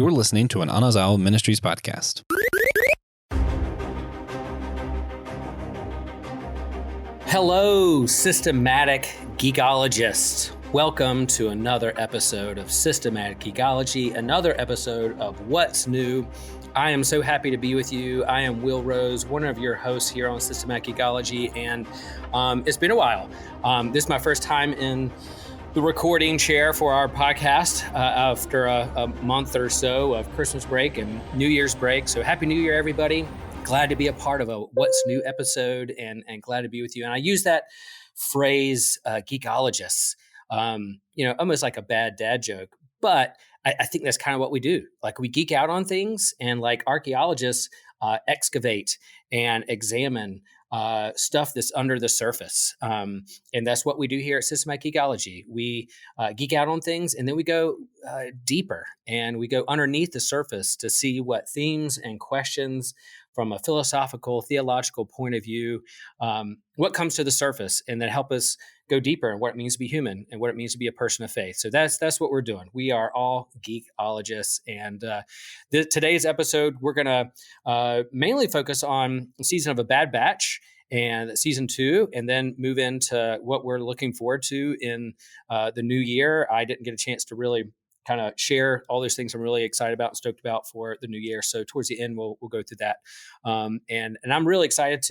You're listening to an Anazao Ministries podcast. Hello, systematic geekologists. Welcome to another episode of Systematic Geekology, another episode of What's New. I am so happy to be with you. I am Will Rose, one of your hosts here on Systematic Geekology, and it's been a while. This is my first time in the recording chair for our podcast after a month or so of Christmas break and New Year's break. So Happy New Year, everybody. Glad to be a part of a What's New episode and glad to be with you. And I use that phrase, geekologists, almost like a bad dad joke, but I think that's kind of what we do. Like we geek out on things, and like archaeologists excavate and examine stuff that's under the surface. And that's what we do here at Systematic Geekology. We geek out on things, and then we go deeper, and we go underneath the surface to see what themes and questions from a philosophical, theological point of view, what comes to the surface, and then help us go deeper in what it means to be human and what it means to be a person of faith. So that's what we're doing. We are all geekologists. And today's episode, we're going to mainly focus on Season of a Bad Batch and Season 2, and then move into what we're looking forward to in the new year. I didn't get a chance to really kind of share all those things I'm really excited about and stoked about for the new year. So towards the end, we'll go through that. And I'm really excited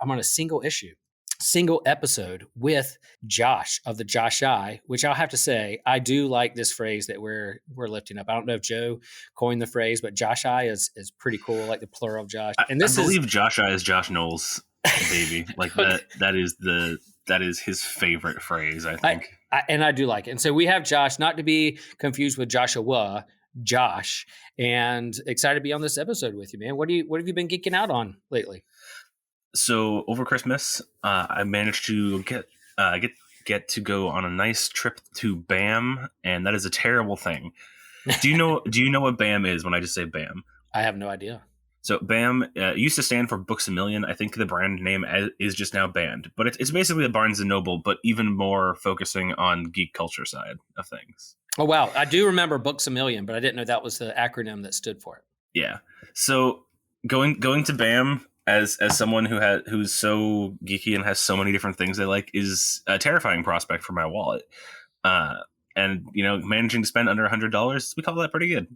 I'm on a single episode with Josh of the Josh I, which I'll have to say, I do like this phrase that we're lifting up. I don't know if Joe coined the phrase, but Josh I is pretty cool, like the plural of Josh. And I believe Josh I is Josh Knowles' baby. Like okay. that is his favorite phrase, I think. And I do like it. And so we have Josh, not to be confused with Joshua, Josh, and excited to be on this episode with you, man. What have you been geeking out on lately? So over Christmas, I managed to get to go on a nice trip to BAM, and that is a terrible thing. Do you know what BAM is when I just say BAM? I have no idea. So BAM used to stand for Books A Million. I think the brand name is just now banned, but it's basically a Barnes & Noble, but even more focusing on geek culture side of things. Oh, wow. I do remember Books A Million, but I didn't know that was the acronym that stood for it. Yeah. So going to BAM as someone who's so geeky and has so many different things they like is a terrifying prospect for my wallet. And, managing to spend under $100, we call that pretty good.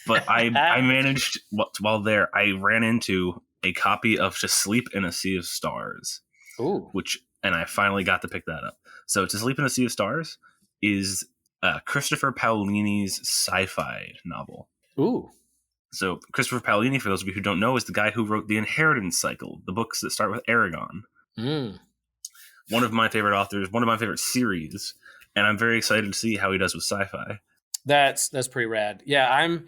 But I managed, while there, I ran into a copy of To Sleep in a Sea of Stars. Ooh. And I finally got to pick that up. So To Sleep in a Sea of Stars is Christopher Paolini's sci-fi novel. Ooh. So Christopher Paolini, for those of you who don't know, is the guy who wrote The Inheritance Cycle, the books that start with Aragon. Mm. One of my favorite authors, one of my favorite series. And I'm very excited to see how he does with sci-fi. That's pretty rad. Yeah, I'm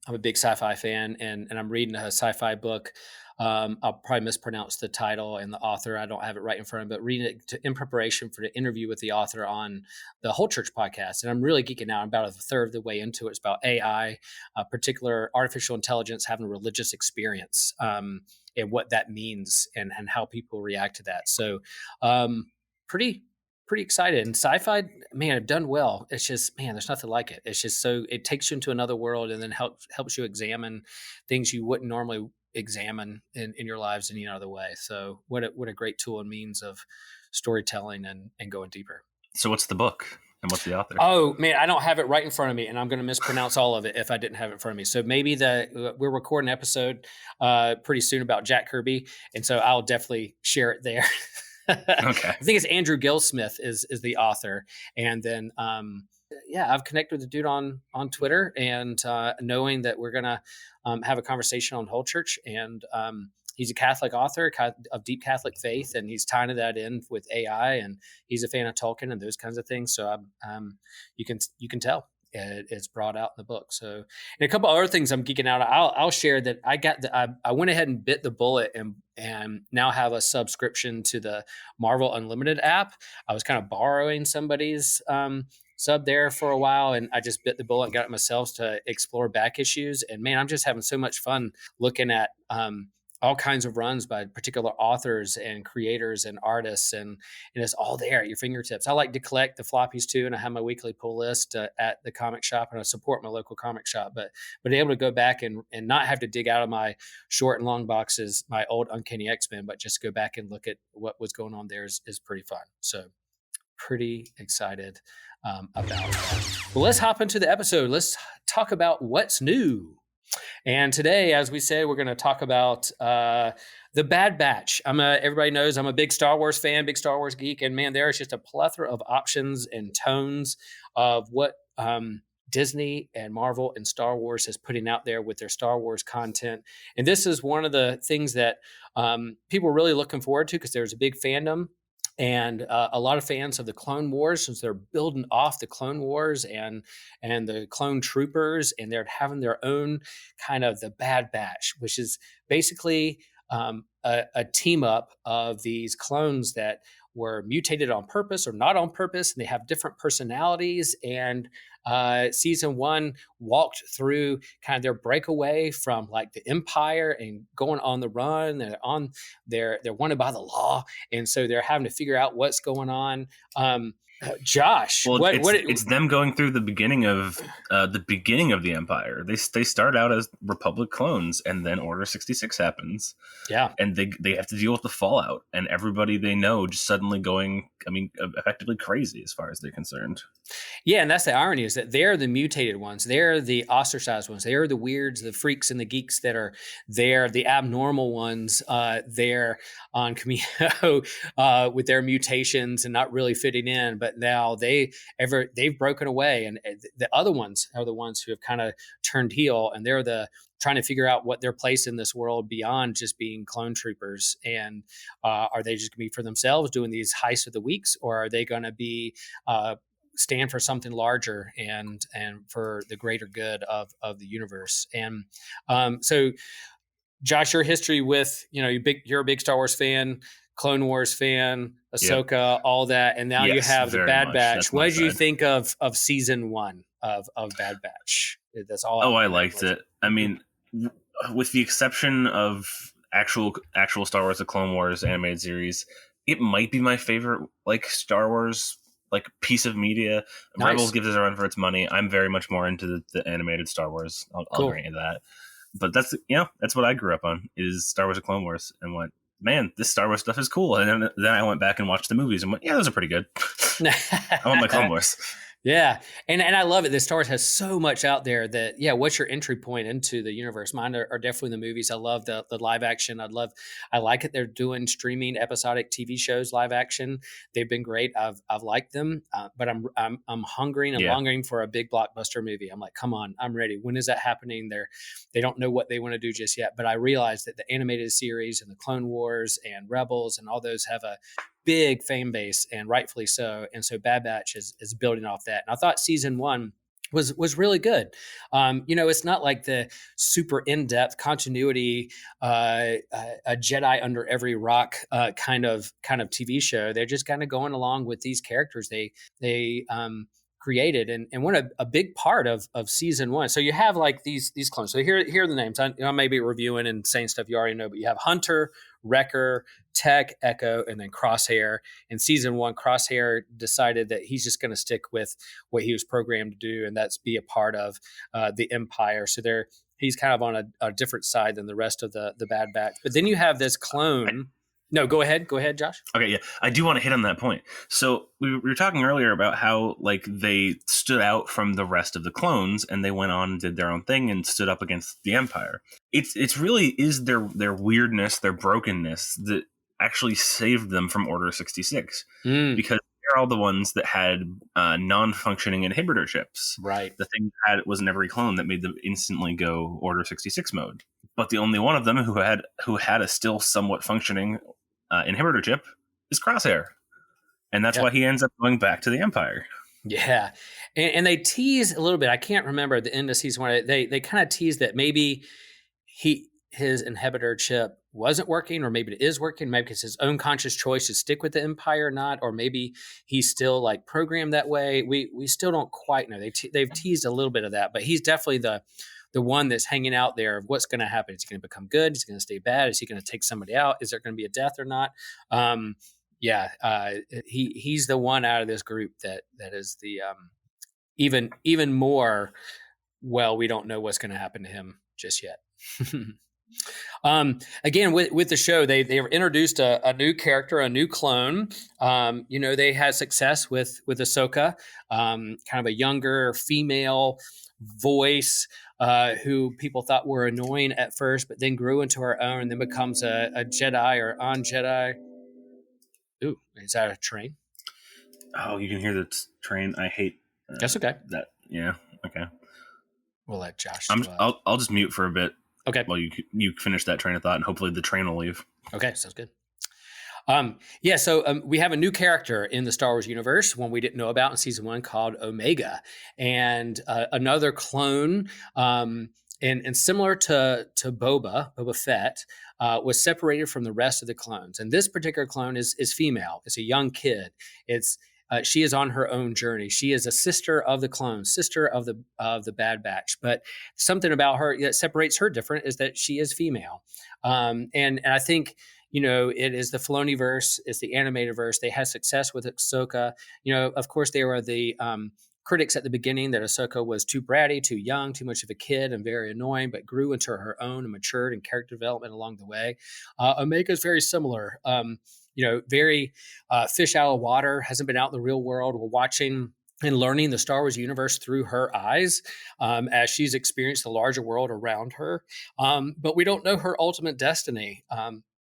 a big sci-fi fan, and I'm reading a sci-fi book. I'll probably mispronounce the title and the author. I don't have it right in front of me, but reading it in preparation for the interview with the author on the Whole Church podcast. And I'm really geeking out. I'm about a third of the way into it. It's about AI, particular artificial intelligence having a religious experience, and what that means and how people react to that. So pretty excited. And sci-fi, man, I've done well. It's just, man, there's nothing like it. It's just so, it takes you into another world and then helps you examine things you wouldn't normally examine in your lives in any other way. So what a great tool and means of storytelling and going deeper. So what's the book and what's the author? Oh man, I don't have it right in front of me, and I'm going to mispronounce all of it if I didn't have it in front of me. So maybe we're recording an episode pretty soon about Jack Kirby. And so I'll definitely share it there. Okay. I think it's Andrew Gillsmith is the author. And then, I've connected with the dude on Twitter, and knowing that we're going to have a conversation on Whole Church. And he's a Catholic author of deep Catholic faith, and he's tying that in with AI, and he's a fan of Tolkien and those kinds of things. So you can tell. It's brought out in the book. So, and a couple other things I'm geeking out. I'll share that I went ahead and bit the bullet and now have a subscription to the Marvel Unlimited app. I was kind of borrowing somebody's sub there for a while, and I just bit the bullet and got it myself to explore back issues. And man, I'm just having so much fun looking at all kinds of runs by particular authors and creators and artists, and it's all there at your fingertips. I like to collect the floppies too, and I have my weekly pull list at the comic shop, and I support my local comic shop. But able to go back and not have to dig out of my short and long boxes, my old Uncanny X-Men, but just go back and look at what was going on there is pretty fun. So pretty excited about that. Well, let's hop into the episode. Let's talk about what's new. And today, as we said, we're going to talk about the Bad Batch. Everybody knows I'm a big Star Wars fan, big Star Wars geek, and man, there is just a plethora of options and tones of what Disney and Marvel and Star Wars is putting out there with their Star Wars content. And this is one of the things that people are really looking forward to because there's a big fandom. And a lot of fans of the Clone Wars, since they're building off the Clone Wars and the Clone Troopers, and they're having their own kind of the Bad Batch, which is basically a team up of these clones that were mutated on purpose or not on purpose, and they have different personalities. And season 1 walked through kind of their breakaway from like the Empire and going on the run. They're wanted by the law, and so they're having to figure out what's going on. Josh, well, it's them going through the beginning of the Empire. They start out as Republic clones, and then Order 66 happens. Yeah, and they have to deal with the fallout, and everybody they know just suddenly going, effectively crazy as far as they're concerned. Yeah, and that's the irony, is that they're the mutated ones. They're the ostracized ones. They're the weirds, the freaks, and the geeks that are there, the abnormal ones there on Camino with their mutations and not really fitting in. But now they've broken away, and the other ones are the ones who have kind of turned heel, and they're trying to figure out what their place in this world beyond just being clone troopers. And are they just going to be for themselves doing these heists of the weeks, or are they going to be stand for something larger and for the greater good of the universe? And so, Josh, your history with, you're a big Star Wars fan, Clone Wars fan, Ahsoka, all that, and now you have the Bad Batch. What did you think of season 1 of Bad Batch? That's all. I liked it. I mean, with the exception of actual Star Wars: The Clone Wars animated series, it might be my favorite Star Wars piece of media. Nice. Rebels gives it a run for its money. I'm very much more into the animated Star Wars. I'll grant you that. But that's what I grew up on, is Star Wars: The Clone Wars, and went, man, this Star Wars stuff is cool. And then I went back and watched the movies and went, yeah, those are pretty good. I want my Clone Wars. Yeah. And I love it. This Star Wars has so much out there that, what's your entry point into the universe? Mine are definitely the movies. I love the live action. I like it. They're doing streaming episodic TV shows, live action. They've been great. I've liked them, but I'm hungering and longing for a big blockbuster movie. I'm like, come on, I'm ready. When is that happening? They don't know what they want to do just yet, but I realize that the animated series and the Clone Wars and Rebels and all those have a big fan base, and rightfully so. And so Bad Batch is building off that. And I thought season 1 was really good. It's not like the super in-depth continuity, a Jedi under every rock kind of TV show. They're just kind of going along with these characters they created, and one a big part of season 1. So you have these clones. So here are the names. I may be reviewing and saying stuff you already know, but you have Hunter, Wrecker, Tech, Echo, and then Crosshair. In season 1, Crosshair decided that he's just going to stick with what he was programmed to do, and that's be a part of the Empire. So he's kind of on a different side than the rest of the Bad Batch. But then you have this clone. No, go ahead, Josh. Okay, yeah, I do want to hit on that point. So we were talking earlier about how they stood out from the rest of the clones, and they went on and did their own thing and stood up against the Empire. It's really is their weirdness, their brokenness that actually saved them from Order 66, because they're all the ones that had non-functioning inhibitor chips. Right, the thing that was in every clone that made them instantly go Order 66 mode. But the only one of them who had a still somewhat functioning inhibitor chip is Crosshair, and that's why he ends up going back to the Empire. Yeah, and they tease a little bit. I can't remember at the end of season 1. They kind of tease that maybe his inhibitor chip wasn't working, or maybe it is working. Maybe it's his own conscious choice to stick with the Empire or not, or maybe he's still programmed that way. We still don't quite know. They've teased a little bit of that, but he's definitely the the one that's hanging out there of what's going to happen. Is he going to become good? Is he going to stay bad? Is he going to take somebody out? Is there going to be a death or not? He's the one out of this group that is the even more. Well, we don't know what's going to happen to him just yet. Again, with the show, they've introduced a new character, a new clone. They had success with Ahsoka, kind of a younger female voice who people thought were annoying at first, but then grew into her own and then becomes a Jedi or on Jedi. Ooh, is that a train? Oh, you can hear the train. I hate that's okay. That, yeah, okay. We'll let Josh. I'll just mute for a bit. Okay. Well, you finish that train of thought, and hopefully the train will leave. Okay, sounds good. So we have a new character in the Star Wars universe, one we didn't know about in season 1, called Omega, and another clone. And similar to Boba Fett, was separated from the rest of the clones. And this particular clone is female. It's a young kid. She is on her own journey. She is a sister of the clones, sister of the Bad Batch. But something about her that separates her different is that she is female. And I think, it is the Filoni-verse, it's the animated verse. They had success with Ahsoka. Of course, they were the critics at the beginning that Ahsoka was too bratty, too young, too much of a kid, and very annoying, but grew into her own and matured in character development along the way. Omega is very similar. Very fish out of water, hasn't been out in the real world. We're watching and learning the Star Wars universe through her eyes as she's experienced the larger world around her. But we don't know her ultimate destiny.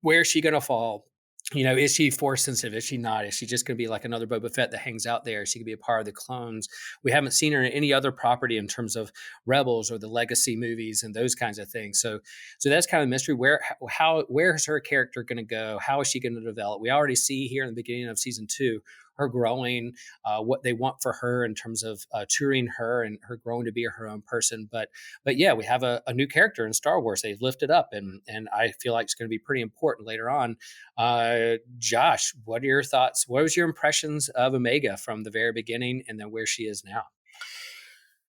Where is she going to fall? Is she force sensitive? Is she not? Is she just going to be like another Boba Fett that hangs out there? Is she going to be a part of the clones? We haven't seen her in any other property in terms of Rebels or the Legacy movies and those kinds of things. So that's kind of a mystery. Where is her character going to go? How is she going to develop? We already see here in the beginning of season 2 her growing, what they want for her in terms of touring her and her growing to be her own person. But yeah, we have a new character in Star Wars. They've lifted up, and I feel like it's going to be pretty important later on. Josh, what are your thoughts? What was your impressions of Omega from the very beginning and then where she is now?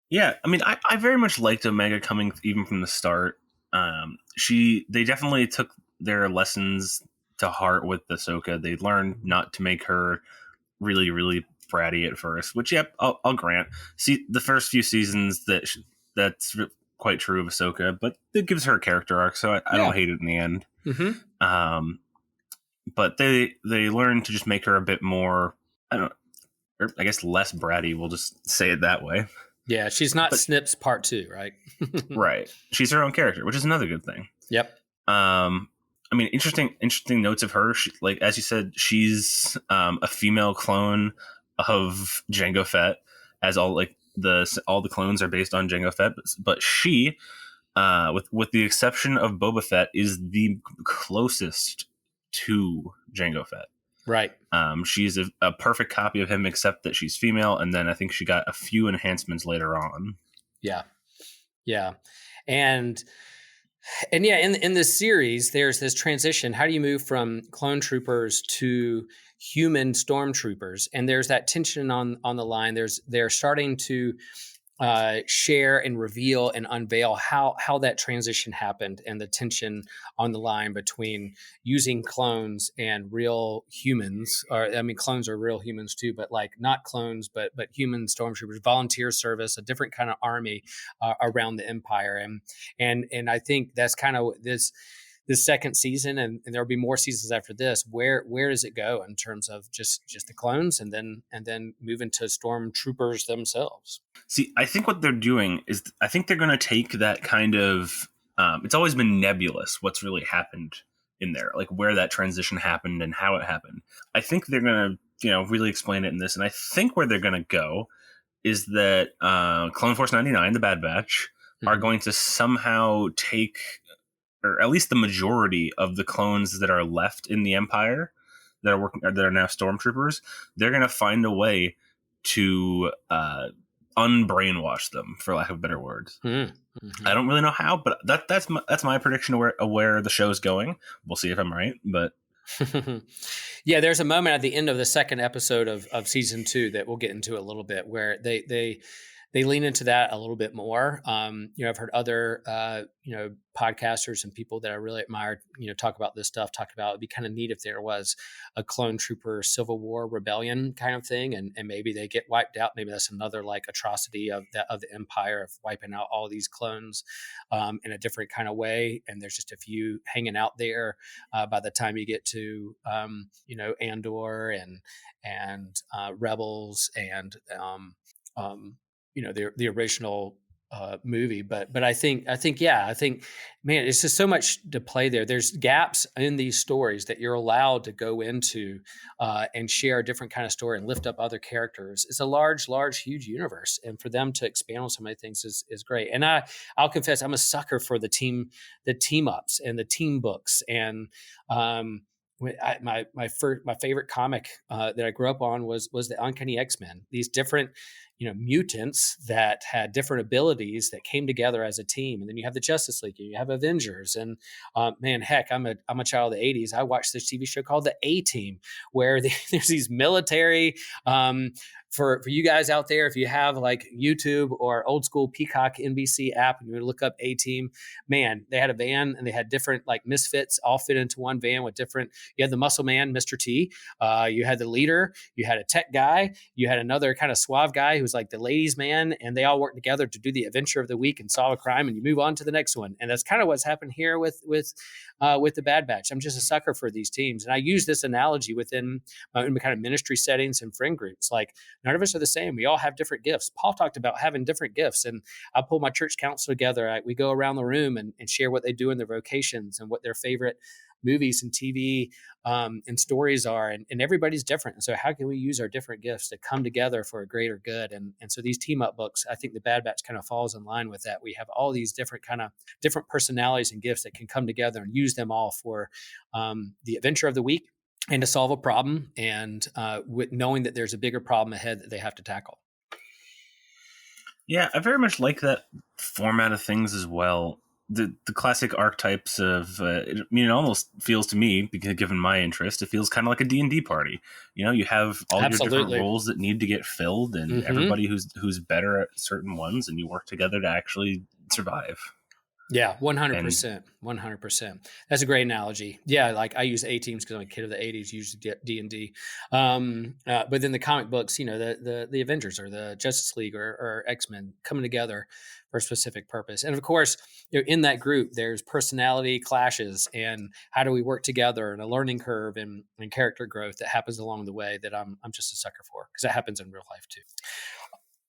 Yeah, I mean, I very much liked Omega coming even from the start. They definitely took their lessons to heart with Ahsoka. They learned not to make her really, really bratty at first, which, yep, I'll grant. See, the first few seasons, that's quite true of Ahsoka, but it gives her a character arc, so I don't hate it in the end. Mm-hmm. But they learned to just make her a bit more, I guess less bratty, we'll just say it that way. Yeah, she's not Snips Part 2, right? Right. She's her own character, which is another good thing. Yep. I mean, interesting notes of her. She, like, as you said, she's a female clone of Jango Fett, as all the clones are based on Jango Fett. But she, with the exception of Boba Fett, is the closest to Jango Fett. Right. She's a perfect copy of him, except that she's female, and then I think she got a few enhancements later on. Yeah. And yeah, in this series, there's this transition. How do you move from clone troopers to human stormtroopers? And there's that tension on the line. They're starting to share and reveal and unveil how that transition happened and the tension on the line between using clones and real humans. Clones are real humans too, but like not clones, but human stormtroopers, volunteer service, a different kind of army around the Empire. And I think that's kind of this second season, and there'll be more seasons after this. Where does it go in terms of just the clones, and then move into stormtroopers themselves? See, I think what they're doing is, I think they're going to take that kind of. It's always been nebulous what's really happened in there, like where that transition happened and how it happened. I think they're going to, really explain it in this, and I think where they're going to go is that Clone Force 99, the Bad Batch, are going to somehow take, or at least the majority of the clones that are left in the Empire that are now stormtroopers, they're going to find a way to unbrainwash them, for lack of better words. I don't really know how, but that's my prediction of where the show's going. We'll see if I'm right, but yeah, there's a moment at the end of the second episode of season 2 that we'll get into a little bit, where they they lean into that a little bit more. I've heard other, podcasters and people that I really admire, talk about this stuff, talk about it'd be kind of neat if there was a clone trooper Civil War rebellion kind of thing. And maybe they get wiped out. Maybe that's another like atrocity of the Empire of wiping out all these clones in a different kind of way. And there's just a few hanging out there by the time you get to, Andor and Rebels and, the original movie. But I think, man, it's just so much to play there. There's gaps in these stories that you're allowed to go into and share a different kind of story and lift up other characters. It's a large, huge universe. And for them to expand on so many things is great. And I'll confess, I'm a sucker for the team ups and the team books. And my favorite comic that I grew up on was the Uncanny X-Men. These different mutants that had different abilities that came together as a team. And then you have the Justice League, and you have Avengers. And man, heck, I'm a child of the 80s. I watched this TV show called The A-Team, where there's these military, for you guys out there, if you have like YouTube or old school Peacock NBC app and you look up A-Team, man, they had a van and they had different like misfits all fit into one van with different, you had the muscle man, Mr. T, you had the leader, you had a tech guy, you had another kind of suave guy who was like the ladies man, and they all worked together to do the adventure of the week and solve a crime, and you move on to the next one. And that's kind of what's happened here with the Bad Batch. I'm just a sucker for these teams. And I use this analogy within my own kind of ministry settings and friend groups. Like, none of us are the same. We all have different gifts. Paul talked about having different gifts, and I pull my church council together. We go around the room and share what they do in their vocations and what their favorite movies and TV and stories are. And everybody's different. And so how can we use our different gifts to come together for a greater good? And so these team up books, I think the Bad Batch kind of falls in line with that. We have all these different personalities and gifts that can come together and use them all for the adventure of the week and to solve a problem, and with knowing that there's a bigger problem ahead that they have to tackle. Yeah, I very much like that format of things as well. The classic archetypes of, it almost feels to me, because given my interest, it feels kind of like a D&D party. You have all your different roles that need to get filled, and everybody who's better at certain ones, and you work together to actually survive. Yeah, 100%. 100%. That's a great analogy. Yeah, like I use A-Teams because I'm a kid of the 80s, used D&D. But then the comic books, the Avengers or the Justice League or X-Men coming together for a specific purpose. And of course, in that group, there's personality clashes and how do we work together, and a learning curve and character growth that happens along the way that I'm just a sucker for, because that happens in real life too.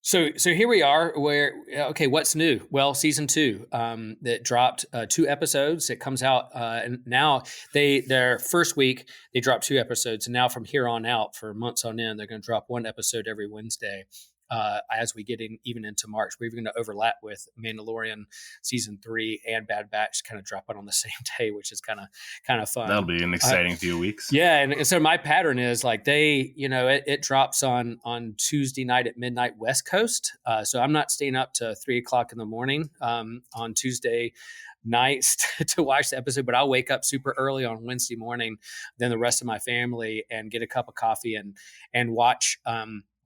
So here we are what's new? Well, season 2 that dropped 2 episodes. It comes out and now their first week, they dropped 2 episodes. And now from here on out for months on end, they're going to drop 1 episode every Wednesday. As we get even into March, we're even going to overlap with Mandalorian season 3 and Bad Batch kind of drop it on the same day, which is kind of fun. That'll be an exciting few weeks. Yeah. And so my pattern is like it drops on Tuesday night at midnight West Coast. So I'm not staying up to 3:00 in the morning on Tuesday nights to watch the episode, but I'll wake up super early on Wednesday morning than the rest of my family and get a cup of coffee and watch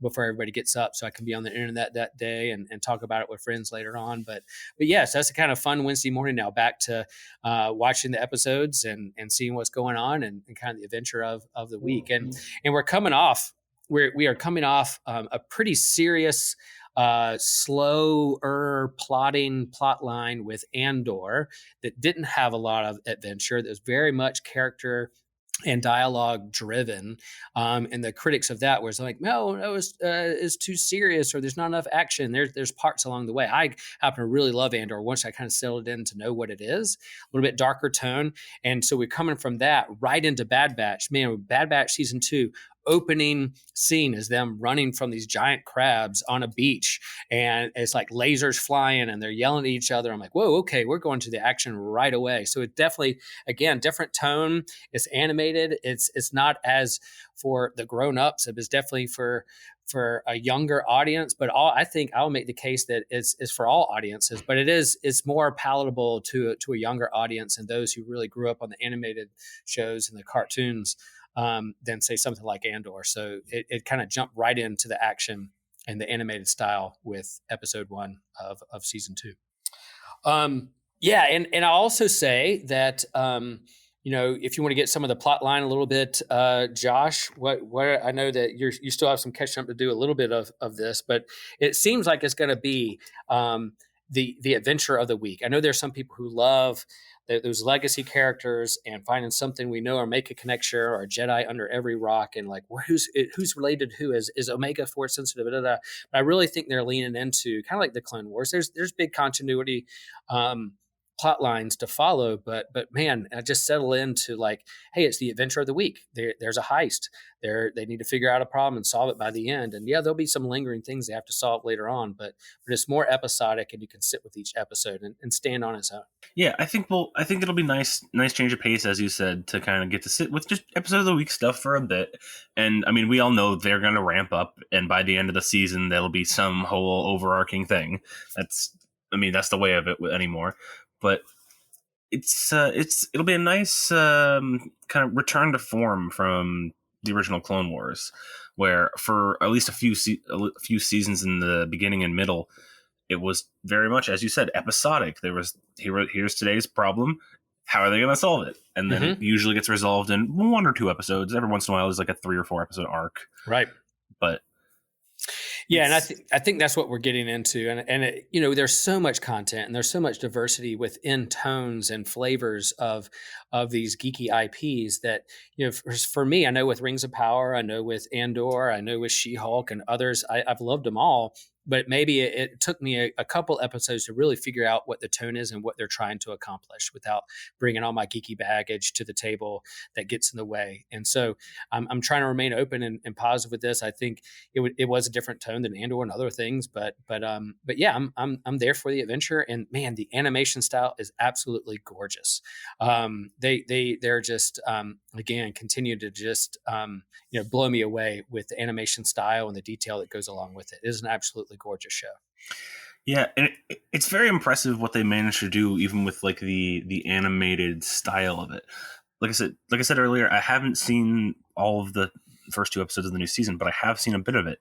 before everybody gets up, so I can be on the internet that day and talk about it with friends later on. But yes, that's a kind of fun Wednesday morning now, back to watching the episodes and seeing what's going on and kind of the adventure of the week. And we're coming off, we are coming off a pretty serious, slower plot line with Andor that didn't have a lot of adventure. That was very much character and dialogue driven, and the critics of that was like, no, it's too serious, or there's not enough action. There's parts along the way. I happen to really love Andor once I kind of settled in to know what it is, a little bit darker tone, and so we're coming from that right into Bad Batch. Man, Bad Batch season 2. Opening scene is them running from these giant crabs on a beach, and it's like lasers flying and they're yelling at each other. I'm like, whoa, okay, we're going to the action right away. So it definitely, again, different tone. It's animated. It's not as for the grown-ups. It is definitely for a younger audience, but I think I'll make the case that it's for all audiences, but it's more palatable to a younger audience and those who really grew up on the animated shows and the cartoons than say something like Andor. So it kind of jumped right into the action and the animated style with episode 1 of season 2. Yeah, and I'll also say that if you want to get some of the plot line a little bit, Josh, what I know that you still have some catching up to do a little bit of this, but it seems like it's going to be the adventure of the week. I know there's some people who love those legacy characters and finding something we know or make a connection or a Jedi under every rock and like who's related to who is Omega force sensitive. Blah, blah, blah. But I really think they're leaning into kind of like the Clone Wars. There's big continuity plot lines to follow, but man, I just settle into like, hey, it's the adventure of the week. There's a heist. They need to figure out a problem and solve it by the end. And yeah, there'll be some lingering things they have to solve later on, but it's more episodic, and you can sit with each episode and stand on its own. Yeah, I think it'll be nice change of pace, as you said, to kind of get to sit with just episode of the week stuff for a bit. And I mean, we all know they're going to ramp up, and by the end of the season, there'll be some whole overarching thing. That's the way of it anymore. But it'll be a nice kind of return to form from the original Clone Wars, where for at least a few seasons in the beginning and middle, it was very much, as you said, episodic. There was here's today's problem. How are they going to solve it? And then it usually gets resolved in 1 or 2 episodes. Every once in a while, there's like a 3 or 4 episode arc. Right. But yeah, and I think that's what we're getting into, and it, there's so much content and there's so much diversity within tones and flavors of these geeky IPs that for me, I know with Rings of Power, I know with Andor, I know with She-Hulk and others, I've loved them all. But maybe it took me a couple episodes to really figure out what the tone is and what they're trying to accomplish without bringing all my geeky baggage to the table that gets in the way. And so I'm trying to remain open and positive with this. I think it was a different tone than Andor and other things, but yeah, I'm there for the adventure. And man, the animation style is absolutely gorgeous. They're just again continue to just blow me away with the animation style and the detail that goes along with it. It is an absolutely gorgeous show. Yeah, and it's very impressive what they managed to do, even with like the animated style of it. Like I said earlier, I haven't seen all of the first 2 episodes of the new season, but I have seen a bit of it.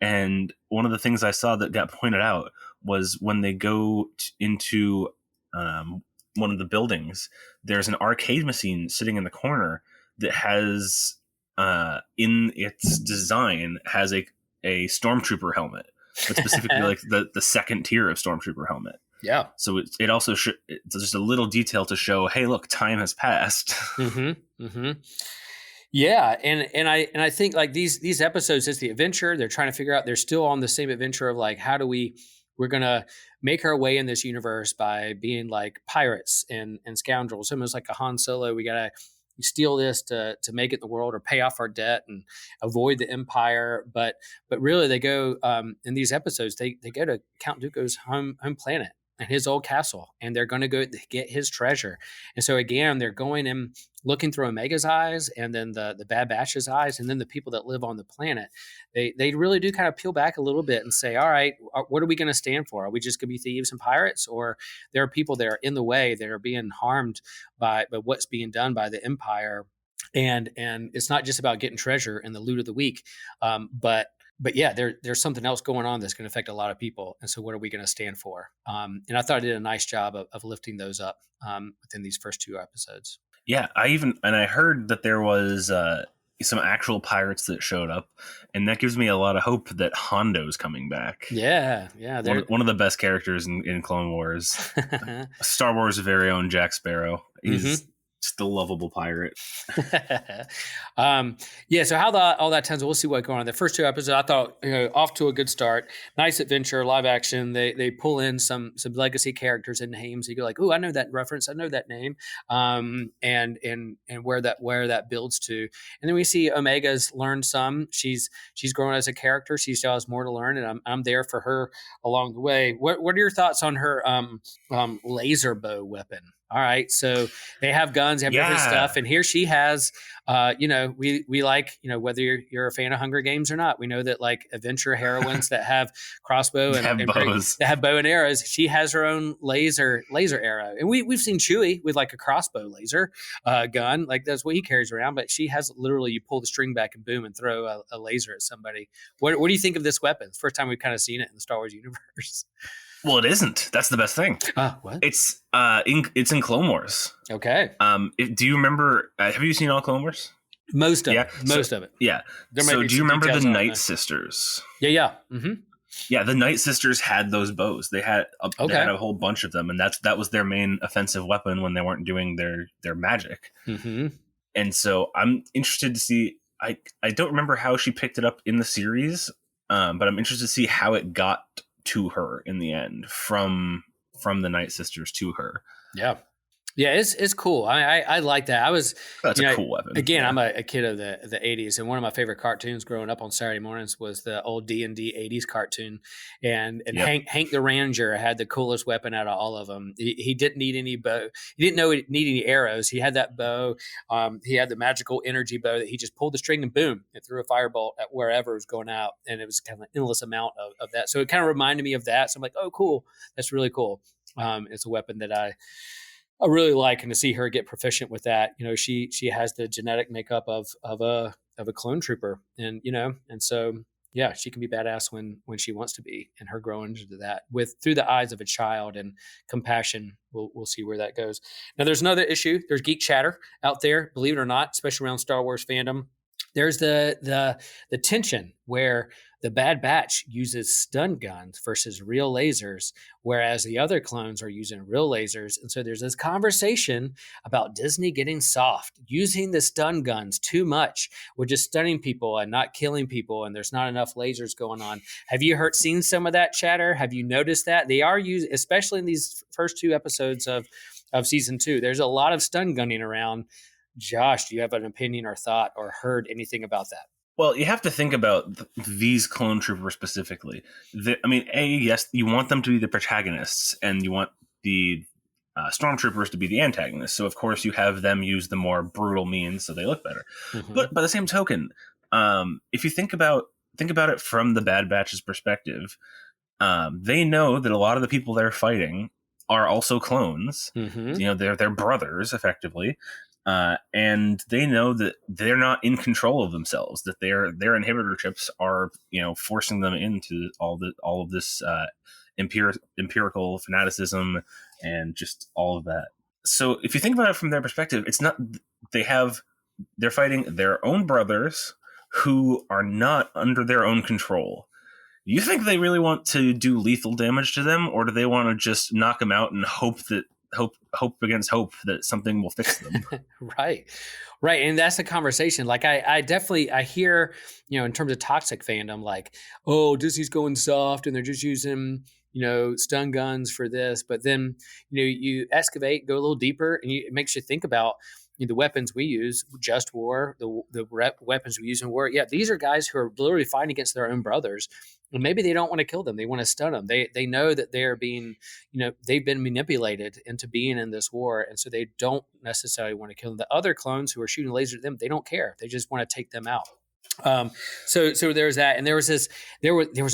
And one of the things I saw that got pointed out was when they go into one of the buildings, there's an arcade machine sitting in the corner that has in its design has a stormtrooper helmet. But specifically like the second tier of stormtrooper helmet. Yeah. So it also it's just a little detail to show, hey, look, time has passed. Yeah, and I think like these episodes is the adventure. They're trying to figure out. They're still on the same adventure of like, how do we're gonna make our way in this universe by being like pirates and scoundrels, almost like a Han Solo. We gotta steal this to make it in the world or pay off our debt and avoid the Empire. But really they go in these episodes, they go to Count Dooku's home planet and his old castle, and they're going to go get his treasure. And so again, they're going and looking through Omega's eyes and then the Bad Batch's eyes and then the people that live on the planet. They really do kind of peel back a little bit and say, all right, what are we going to stand for? Are we just going to be thieves and pirates? Or there are people that are in the way that are being harmed by what's being done by the Empire? And it's not just about getting treasure and the loot of the week, but yeah, there's something else going on that's going to affect a lot of people. And so what are we going to stand for? And I thought I did a nice job of lifting those up within these first 2 episodes. Yeah, I heard that there was some actual pirates that showed up, and that gives me a lot of hope that Hondo's coming back. Yeah. One of the best characters in Clone Wars. Star Wars' very own Jack Sparrow. He's just a lovable pirate. Yeah, so how all that turns, we'll see what's going on. The first 2 episodes, I thought, off to a good start. Nice adventure, live action. They pull in some legacy characters and names. You go like, oh, I know that reference. I know that name. And where that builds to. And then we see Omega's learned some. She's grown as a character. She still has more to learn, and I'm there for her along the way. What are your thoughts on her laser bow weapon? All right. So they have guns, they have different Yeah. stuff. And here she has, we like, whether you're a fan of Hunger Games or not, we know that like adventure heroines that have crossbow Have bows. that have bow and arrows, she has her own laser arrow. And we've seen Chewie with like a crossbow laser gun, like that's what he carries around. But she has literally, you pull the string back and boom and throw a laser at somebody. What do you think of this weapon? It's the first time we've kind of seen it in the Star Wars universe. Well, it isn't. That's the best thing. What? It's in Clone Wars. Okay. Do you remember? Have you seen all Clone Wars? Most of it. Yeah. So do you remember the Night Sisters? Yeah. Mm-hmm. Yeah, the Night Sisters had those bows. They had a whole bunch of them, and that was their main offensive weapon when they weren't doing their magic. Mm-hmm. And so I'm interested to see. I don't remember how she picked it up in the series, but I'm interested to see how it got to her in the end from the Night Sisters to her. Yeah, it's cool. I like that. That's a cool weapon. Again, I'm a kid of the 80s, and one of my favorite cartoons growing up on Saturday mornings was the old D&D 80s cartoon. And yep. Hank the Ranger had the coolest weapon out of all of them. He didn't need any bow. He didn't know he didn't need any arrows. He had that bow. He had the magical energy bow that he just pulled the string and boom, it threw a firebolt at wherever it was going out. And it was kind of an endless amount of that. So it kind of reminded me of that. So I'm like, oh, cool. That's really cool. It's a weapon that I really like, and to see her get proficient with that, she has the genetic makeup of a clone trooper, and so yeah, she can be badass when she wants to be, and her growing into that through the eyes of a child and compassion. We'll see where that goes. Now, there's another issue. There's geek chatter out there, believe it or not, especially around Star Wars fandom. There's the tension where the Bad Batch uses stun guns versus real lasers, whereas the other clones are using real lasers. And so there's this conversation about Disney getting soft, using the stun guns too much. We're just stunning people and not killing people, and there's not enough lasers going on. Have you seen some of that chatter? Have you noticed that? They are used, especially in these first 2 episodes of season 2. There's a lot of stun gunning around. Josh, do you have an opinion or thought or heard anything about that? Well, you have to think about these clone troopers specifically. Yes, you want them to be the protagonists, and you want the stormtroopers to be the antagonists. So, of course, you have them use the more brutal means so they look better. Mm-hmm. But by the same token, if you think about it from the Bad Batch's perspective, they know that a lot of the people they're fighting are also clones. Mm-hmm. They're brothers, effectively. And they know that they're not in control of themselves, that their inhibitor chips are, forcing them into all of this empirical fanaticism and just all of that. So if you think about it from their perspective, it's not, they're fighting their own brothers who are not under their own control. You think they really want to do lethal damage to them, or do they want to just knock them out and hope against hope that something will fix them? Right. And that's the conversation. Like I hear, in terms of toxic fandom, like, oh, Disney's going soft and they're just using, stun guns for this. But then, you excavate, go a little deeper, and it makes you think about the weapons we use, just war, the weapons we use in war. Yeah, these are guys who are literally fighting against their own brothers. And maybe they don't want to kill them. They want to stun them. They know that they're being, they've been manipulated into being in this war. And so they don't necessarily want to kill them. The other clones who are shooting lasers at them, they don't care. They just want to take them out. So there's that. And there was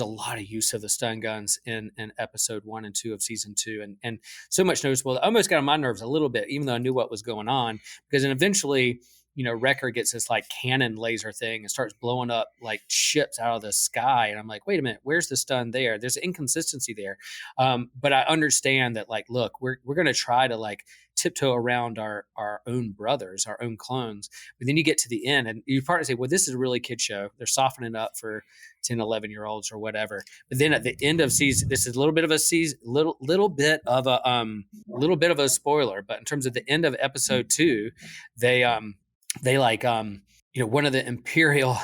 a lot of use of the stun guns in episode 1 and 2 of season 2. And so much noticeable. It almost got on my nerves a little bit, even though I knew what was going on, because then eventually, Wrecker gets this like cannon laser thing and starts blowing up like ships out of the sky. And I'm like, wait a minute, where's the stun there? There's an inconsistency there. But I understand that, like, look, we're going to try to like tiptoe around our own brothers, our own clones. But then you get to the end and you partly say, well, this is a really kid show. They're softening up for 10, 11-year-olds or whatever. But then at the end of season, this is a little bit of a little bit of a spoiler, but in terms of the end of episode 2, they like, one of the Imperial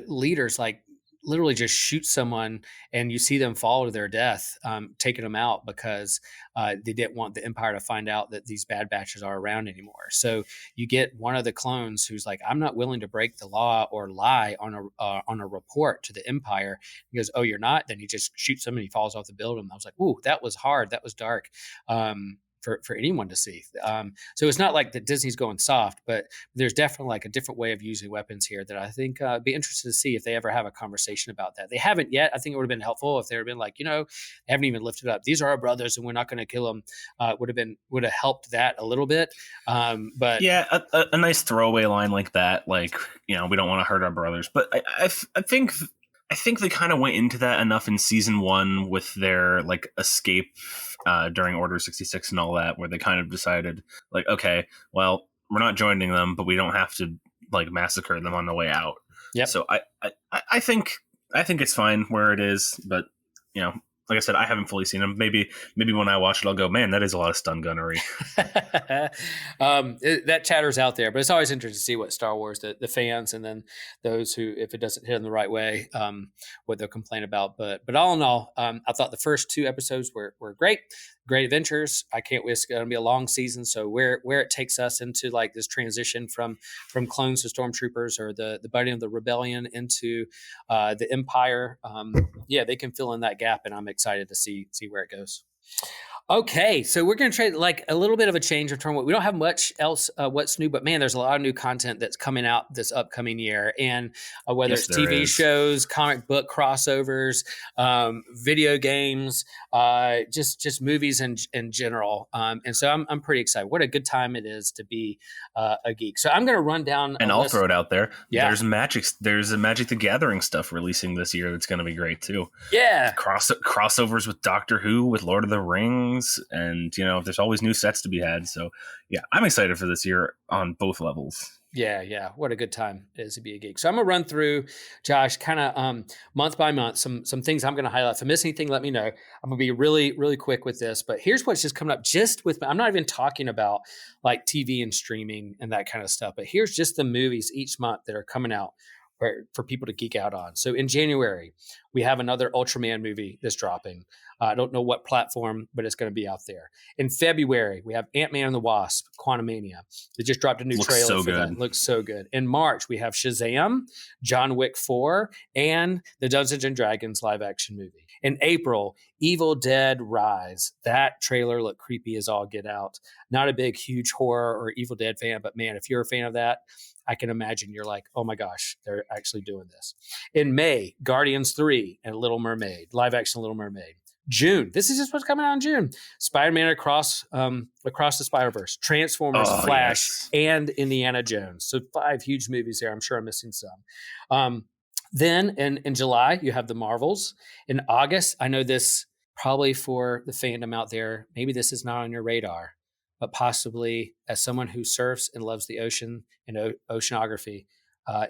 leaders, like, literally just shoot someone and you see them fall to their death, taking them out because they didn't want the Empire to find out that these Bad Batches are around anymore. So you get one of the clones who's like, I'm not willing to break the law or lie on a report to the Empire. He goes, oh, you're not? Then he just shoots him and he falls off the building. I was like, ooh, that was hard. That was dark. for anyone to see. So it's not like that Disney's going soft, but there's definitely like a different way of using weapons here that I think be interested to see if they ever have a conversation about that. They haven't yet. I think it would have been helpful if they had been like, they haven't even lifted up. These are our brothers, and we're not going to kill them. Would have helped that a little bit. But yeah, a nice throwaway line like that, like we don't want to hurt our brothers. But I think they kind of went into that enough in season 1 with their like escape during Order 66 and all that, where they kind of decided like, okay, well, we're not joining them, but we don't have to like massacre them on the way out. Yep. So I think it's fine where it is, but like I said, I haven't fully seen them. Maybe when I watch it, I'll go, man, that is a lot of stun gunnery. That chatter's out there, but it's always interesting to see what Star Wars, the fans, and then those who, if it doesn't hit them the right way, what they'll complain about. But all in all, I thought the first 2 episodes were great adventures. I can't wait. It's going to be a long season. So where it takes us into like this transition from clones to stormtroopers, or the budding of the rebellion into the Empire, they can fill in that gap, and I'm excited to see where it goes. Okay, so we're going to try like a little bit of a change of turn. We don't have much else what's new, but man, there's a lot of new content that's coming out this upcoming year. And whether it's TV shows, comic book crossovers, video games, just movies in general. And so I'm pretty excited. What a good time it is to be a geek. So I'm going to run down. And I'll throw it out there. Yeah. There's a Magic the Gathering stuff releasing this year that's going to be great too. Yeah. Crossovers with Doctor Who, with Lord of the Rings. And there's always new sets to be had, so yeah, I'm excited for this year on both levels. Yeah, what a good time it is to be a geek. So I'm gonna run through, Josh, kind of month by month, some things I'm gonna highlight. If I miss anything, let me know. I'm gonna be really, really quick with this, but here's what's just coming up just with, I'm not even talking about like TV and streaming and that kind of stuff, but here's just the movies each month that are coming out for people to geek out on. So in January, we have another Ultraman movie that's dropping. I don't know what platform, but it's going to be out there. In February, we have Ant-Man and the Wasp, Quantumania. They just dropped a new trailer for that. Looks so good. In March, we have Shazam, John Wick 4, and the Dungeons and Dragons live action movie. In April, Evil Dead Rise. That trailer looked creepy as all get out. Not a big, huge horror or Evil Dead fan, but man, if you're a fan of that, I can imagine you're like, oh my gosh, they're actually doing this. In May, Guardians 3 and Little Mermaid, live action Little Mermaid. June, this is just what's coming out in June. Spider-Man Across the Spider-Verse, Transformers, Flash, and Indiana Jones. So 5 huge movies there. I'm sure I'm missing some. Then in July, you have the Marvels. In August, I know this probably for the fandom out there, maybe this is not on your radar, but possibly as someone who surfs and loves the ocean and oceanography,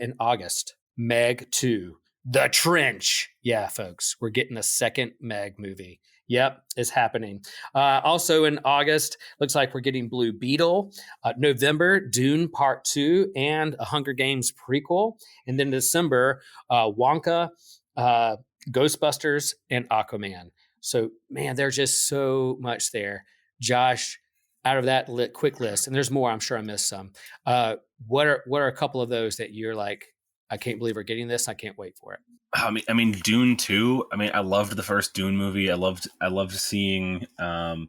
in August, Meg 2, The Trench. Yeah, folks, we're getting a second Meg movie. Yep, it's happening. Also in August, looks like we're getting Blue Beetle. November, Dune Part 2 and a Hunger Games prequel. And then December, Wonka, Ghostbusters, and Aquaman. So, man, there's just so much there. Josh, out of that quick list, and there's more, I'm sure I missed some. What are a couple of those that you're like, I can't believe we're getting this. I can't wait for it. I mean, Dune 2. I mean, I loved the first Dune movie. I loved seeing. I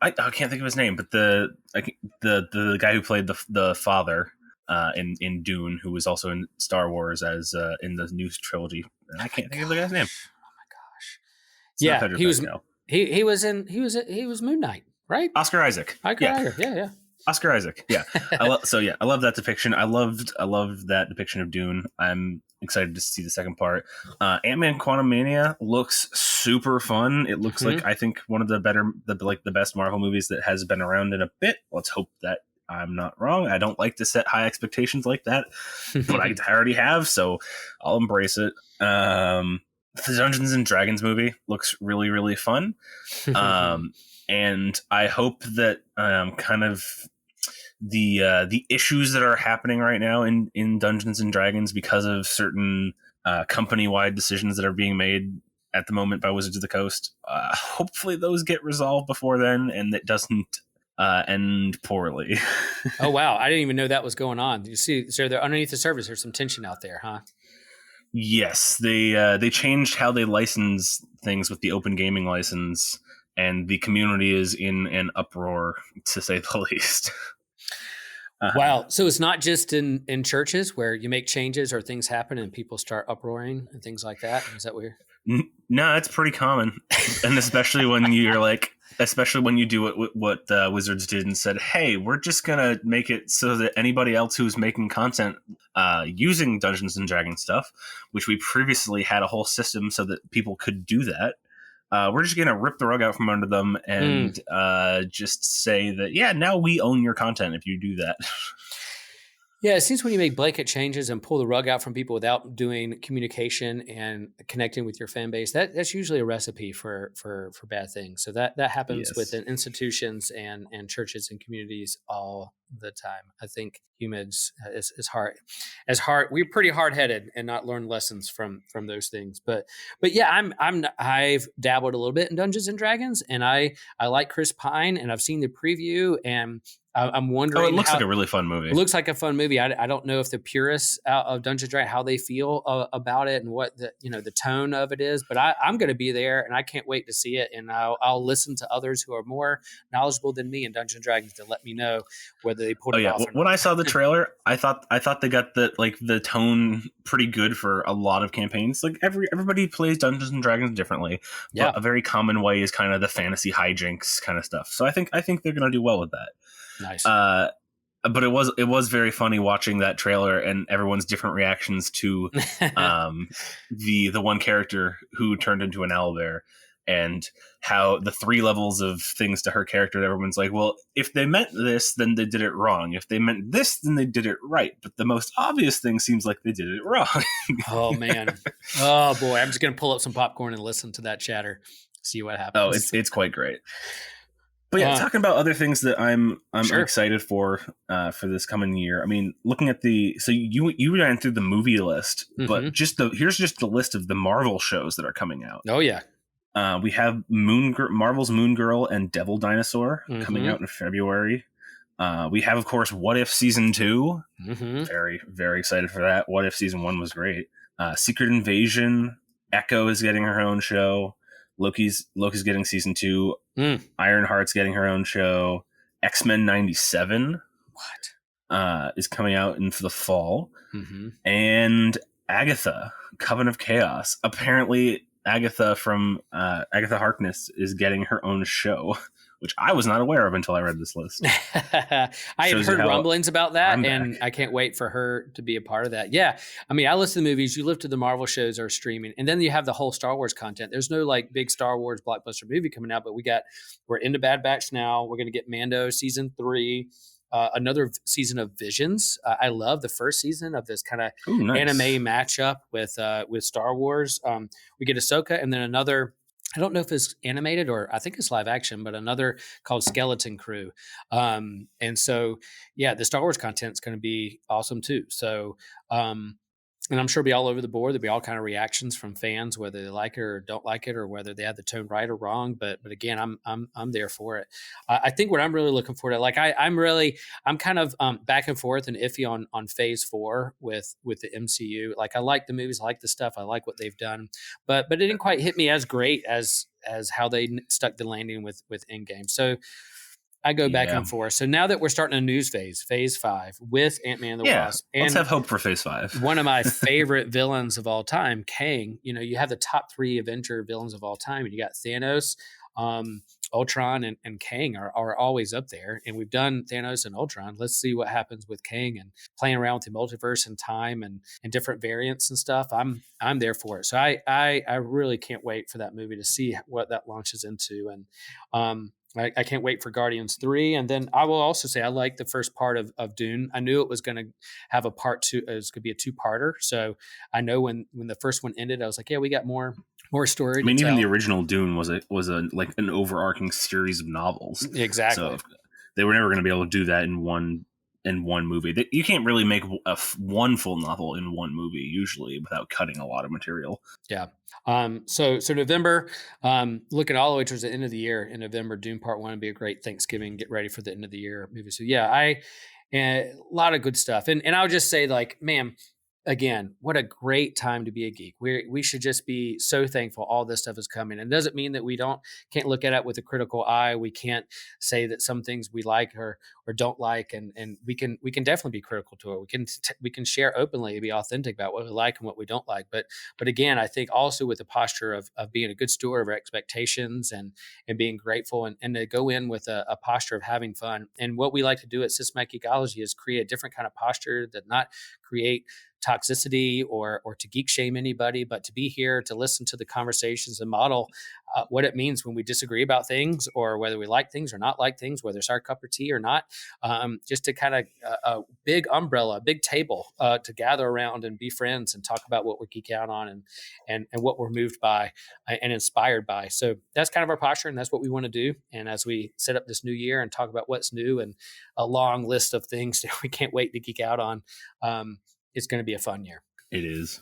can't think of his name, but the guy who played the father in Dune, who was also in Star Wars as in the new trilogy. I can't think of the guy's name. Oh my gosh! Yeah, he was Moon Knight, right? Oscar Isaac. Yeah. Oscar Isaac. Yeah. I love that depiction. I loved that depiction of Dune. I'm excited to see the second part. Ant-Man Quantumania looks super fun. It looks like, I think, one of the best Marvel movies that has been around in a bit. Let's hope that I'm not wrong. I don't like to set high expectations like that, but I already have, so I'll embrace it. The Dungeons and Dragons movie looks really, really fun. And I hope that kind of the issues that are happening right now in Dungeons and Dragons because of certain company-wide decisions that are being made at the moment by Wizards of the Coast, hopefully those get resolved before then, and it doesn't end poorly. Oh, wow. I didn't even know that was going on. You see, so they're underneath the surface, there's some tension out there, huh? Yes, they changed how they license things with the open gaming license. and the community is in an uproar, to say the least. Wow. So it's not just in churches where you make changes or things happen and people start uproaring and things like that. Is that weird? No, it's pretty common, and especially when you do what Wizards did and said, "Hey, we're just gonna make it so that anybody else who's making content using Dungeons and Dragons stuff, which we previously had a whole system so that people could do that, we're just gonna rip the rug out from under them and just say that, yeah, now we own your content if you do that." Yeah, it seems when you make blanket changes and pull the rug out from people without doing communication and connecting with your fan base, that's usually a recipe for bad things. So that happens Yes. within institutions and churches and communities all the time. I think humans is hard. We're pretty hard headed and not learn lessons from those things. But yeah, I've dabbled a little bit in Dungeons and Dragons, and I like Chris Pine, and I've seen the preview, and I'm wondering. Oh, it looks like a really fun movie. It looks like a fun movie. I don't know if the purists out of Dungeons & Dragons, how they feel about it and what the tone of it is. But I'm going to be there, and I can't wait to see it. And I'll listen to others who are more knowledgeable than me in Dungeons & Dragons to let me know whether they pulled it off. When I saw the trailer, I thought they got the tone pretty good for a lot of campaigns. Like everybody plays Dungeons and Dragons differently. Yeah. But a very common way is kind of the fantasy hijinks kind of stuff. So I think they're going to do well with that. Nice. But it was very funny watching that trailer and everyone's different reactions to the one character who turned into an owlbear, and how the 3 levels of things to her character. Everyone's like, well, if they meant this, then they did it wrong. If they meant this, then they did it right. But the most obvious thing seems like they did it wrong. Oh man. Oh boy. I'm just going to pull up some popcorn and listen to that chatter. See what happens. Oh, it's quite great. But yeah, talking about other things that I'm Sure. excited for this coming year. I mean, looking at so you ran through the movie list, but here's just the list of the Marvel shows that are coming out. Oh yeah. We have Marvel's Moon Girl and Devil Dinosaur coming out in February. We have, of course, What If Season 2. Very, very excited for that. What If Season 1 was great. Secret Invasion. Echo is getting her own show. Loki's getting Season 2. Ironheart's getting her own show. X-Men 97 is coming out in the fall. And Agatha, Coven of Chaos. Apparently, Agatha Agatha Harkness is getting her own show, which I was not aware of until I read this list. I had heard rumblings about that, and I can't wait for her to be a part of that. Yeah. I mean, I listen to movies, you live to the Marvel shows are streaming, and then you have the whole Star Wars content. There's no like big Star Wars blockbuster movie coming out, but we're into Bad Batch now. We're going to get Mando season 3. Another season of Visions. I love the first season of this kind of anime matchup with Star Wars. We get Ahsoka, and then another. I don't know if it's animated or I think it's live action, but another called Skeleton Crew. And so, yeah, the Star Wars content is going to be awesome too. So, and I'm sure it'll be all over the board. There'll be all kind of reactions from fans, whether they like it or don't like it, or whether they have the tone right or wrong. But again, I'm there for it. I think what I'm really looking forward to, like I'm kind of back and forth and iffy on Phase 4 with the MCU. Like I like the movies, I like the stuff, I like what they've done, but it didn't quite hit me as great as how they stuck the landing with Endgame. So I go back and forth. So now that we're starting a news Phase 5 with Ant-Man and the Wasp. And let's have hope for Phase 5. One of my favorite villains of all time, Kang. You know, you have the top 3 Avenger villains of all time, and you got Thanos, Ultron, and Kang are always up there. And we've done Thanos and Ultron. Let's see what happens with Kang and playing around with the multiverse and time and different variants and stuff. I'm there for it. So I really can't wait for that movie to see what that launches into. And I can't wait for Guardians 3. And then I will also say I like the first part of Dune. I knew it was going to have a part 2. It was going to be a 2-parter. So I know when the first one ended, I was like, yeah, we got more story. I mean, even the original Dune was a like an overarching series of novels. Exactly. So they were never going to be able to do that in one movie. You can't really make one full novel in one movie usually without cutting a lot of material. Yeah. So November, looking all the way towards the end of the year in November, Dune Part 1 would be a great Thanksgiving, get ready for the end of the year movie. So yeah, a lot of good stuff. And I'll just say, like, man, again, what a great time to be a geek. We should just be so thankful all this stuff is coming. And it doesn't mean that we can't look at it with a critical eye. We can't say that some things we like or don't like, and we can definitely be critical to it. We can share openly and be authentic about what we like and what we don't like. But again, I think also with the posture of being a good steward of our expectations and being grateful, and to go in with a posture of having fun. And what we like to do at Systematic Geekology is create a different kind of posture that not create toxicity or to geek shame anybody, but to be here to listen to the conversations and model what it means when we disagree about things, or whether we like things or not like things, whether it's our cup of tea or not. Just to kind of a big umbrella, a big table to gather around and be friends and talk about what we're geeking out on and what we're moved by and inspired by. So that's kind of our posture, and that's what we want to do. And as we set up this new year and talk about what's new and a long list of things that we can't wait to geek out on, it's going to be a fun year. It is.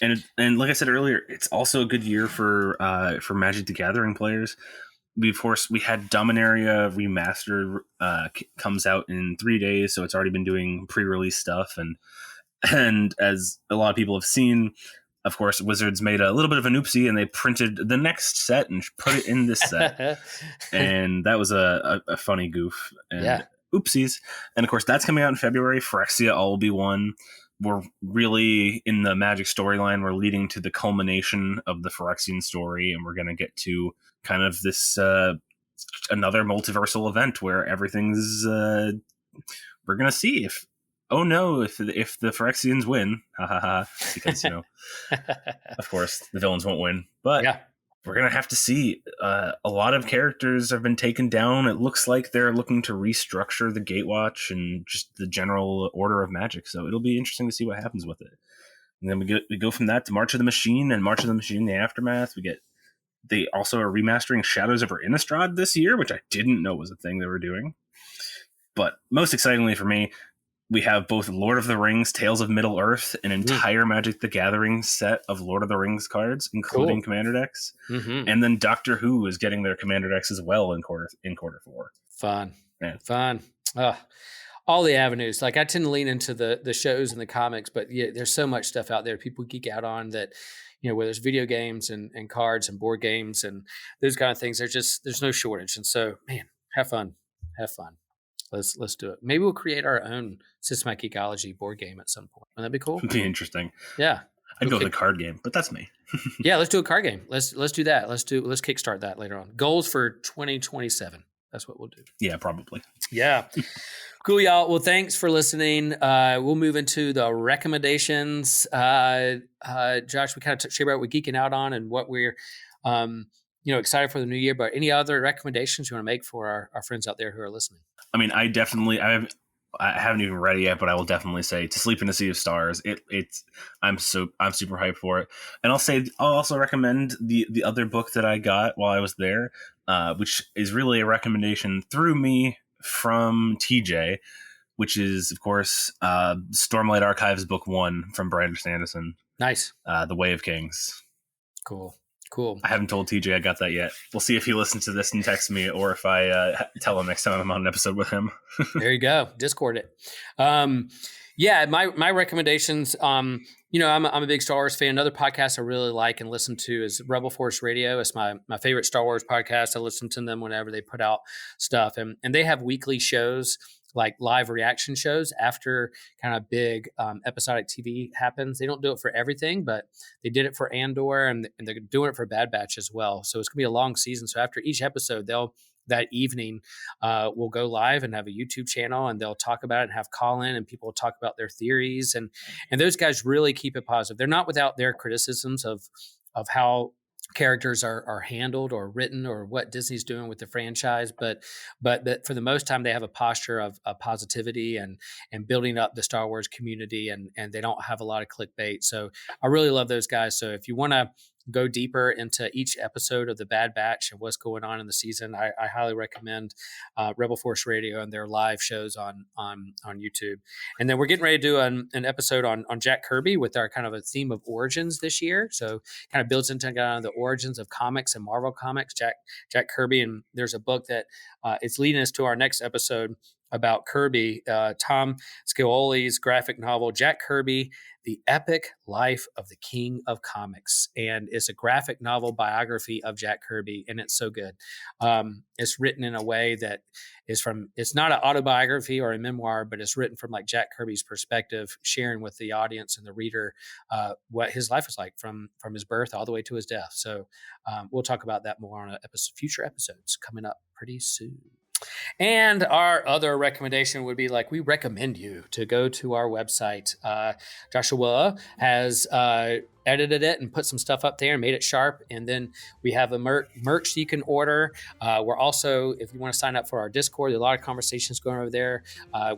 And like I said earlier, it's also a good year for Magic the Gathering players. We had Dominaria Remastered comes out in 3 days, so it's already been doing pre-release stuff, and as a lot of people have seen, of course, Wizards made a little bit of an oopsie, and they printed the next set and put it in this set, and that was a funny goof. And yeah. Oopsies. And of course, that's coming out in February. Phyrexia all will be one. We're really in the Magic storyline. We're leading to the culmination of the Phyrexian story, and we're going to get to kind of this another multiversal event where everything's. We're going to see if the Phyrexians win, because of course the villains won't win, but. Yeah. We're going to have to see. A lot of characters have been taken down. It looks like they're looking to restructure the Gatewatch and just the general order of Magic. So it'll be interesting to see what happens with it. And then we go from that to March of the Machine, and March of the Machine, the Aftermath. They also are remastering Shadows over Innistrad this year, which I didn't know was a thing they were doing. But most excitingly for me, we have both Lord of the Rings, Tales of Middle-earth, an entire Magic the Gathering set of Lord of the Rings cards, including Commander decks. Mm-hmm. And then Doctor Who is getting their Commander decks as well in quarter 4. Fun. All the avenues. Like, I tend to lean into the shows and the comics, but yeah, there's so much stuff out there people geek out on that, where there's video games and cards and board games and those kind of things. There's no shortage. And so, man, have fun. Let's do it. Maybe we'll create our own Systematic Geekology board game at some point. Wouldn't that be cool? It'd be interesting. Yeah. I'd go with a card game, but that's me. Yeah, let's do a card game. Let's do that. Let's kickstart that later on. Goals for 2027. That's what we'll do. Yeah, probably. Yeah. Cool, y'all. Well, thanks for listening. We'll move into the recommendations. Josh, we kind of shared about what we're geeking out on and what we're excited for the new year. But any other recommendations you want to make for our friends out there who are listening? I mean, I haven't even read it yet, but I will definitely say To Sleep in a Sea of Stars. I'm super hyped for it. And I'll also recommend the other book that I got while I was there, which is really a recommendation through me from TJ, which is, of course, Stormlight Archives Book 1 from Brandon Sanderson. Nice. The Way of Kings. Cool. I haven't told TJ I got that yet. We'll see if he listens to this and texts me, or if I tell him next time I'm on an episode with him. There you go. Discord it. My recommendations, I'm a big Star Wars fan. Another podcast I really like and listen to is Rebel Force Radio. It's my favorite Star Wars podcast. I listen to them whenever they put out stuff. And they have weekly shows, like live reaction shows after kind of big episodic TV happens. They don't do it for everything, but they did it for Andor, and they're doing it for Bad Batch as well. So it's going to be a long season. So after each episode, that evening we'll go live and have a YouTube channel, and they'll talk about it and have call-in, and people will talk about their theories. And those guys really keep it positive. They're not without their criticisms of how characters are handled or written or what Disney's doing with the franchise, but for the most time they have a posture of positivity and building up the Star Wars community, and they don't have a lot of clickbait. So I really love those guys. So if you want to go deeper into each episode of the Bad Batch and what's going on in the season, I highly recommend Rebel Force Radio and their live shows on YouTube. And then we're getting ready to do an episode on Jack Kirby with our kind of a theme of origins this year. So kind of builds into kind of the origins of comics and Marvel comics, Jack Kirby. And there's a book that it's leading us to our next episode about Kirby, Tom Scioli's graphic novel, Jack Kirby, The Epic Life of the King of Comics. And it's a graphic novel biography of Jack Kirby, and it's so good. It's written in a way that it's not an autobiography or a memoir, but it's written from like Jack Kirby's perspective, sharing with the audience and the reader what his life was like from his birth all the way to his death. So we'll talk about that more on future episodes coming up pretty soon. And our other recommendation would be we recommend you to go to our website. Joshua has edited it and put some stuff up there and made it sharp. And then we have a merch you can order. We're also, if you want to sign up for our Discord, there's a lot of conversations going over there.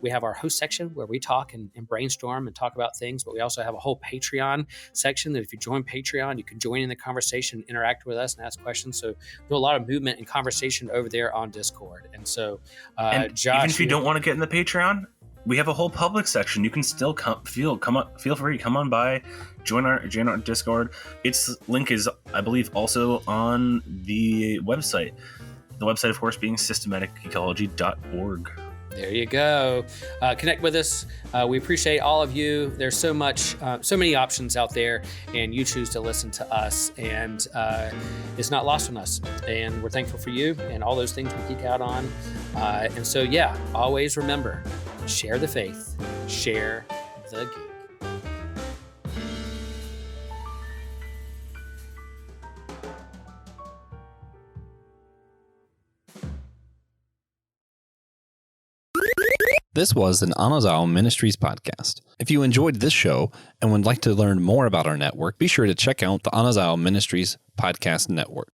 We have our host section where we talk and brainstorm and talk about things, but we also have a whole Patreon section that if you join Patreon, you can join in the conversation, interact with us and ask questions. So do a lot of movement and conversation over there on Discord. And so, Josh, even if you don't want to get in the Patreon, we have a whole public section. You can still feel free, come on by, join our Discord. Its link is, I believe, also on the website. The website, of course, being systematicecology.org. There you go. Connect with us. We appreciate all of you. There's so many options out there, and you choose to listen to us, and it's not lost on us. And we're thankful for you and all those things we geek out on. And so, always remember, share the faith, share the geek. This was an Anazao Ministries podcast. If you enjoyed this show and would like to learn more about our network, be sure to check out the Anazao Ministries podcast network.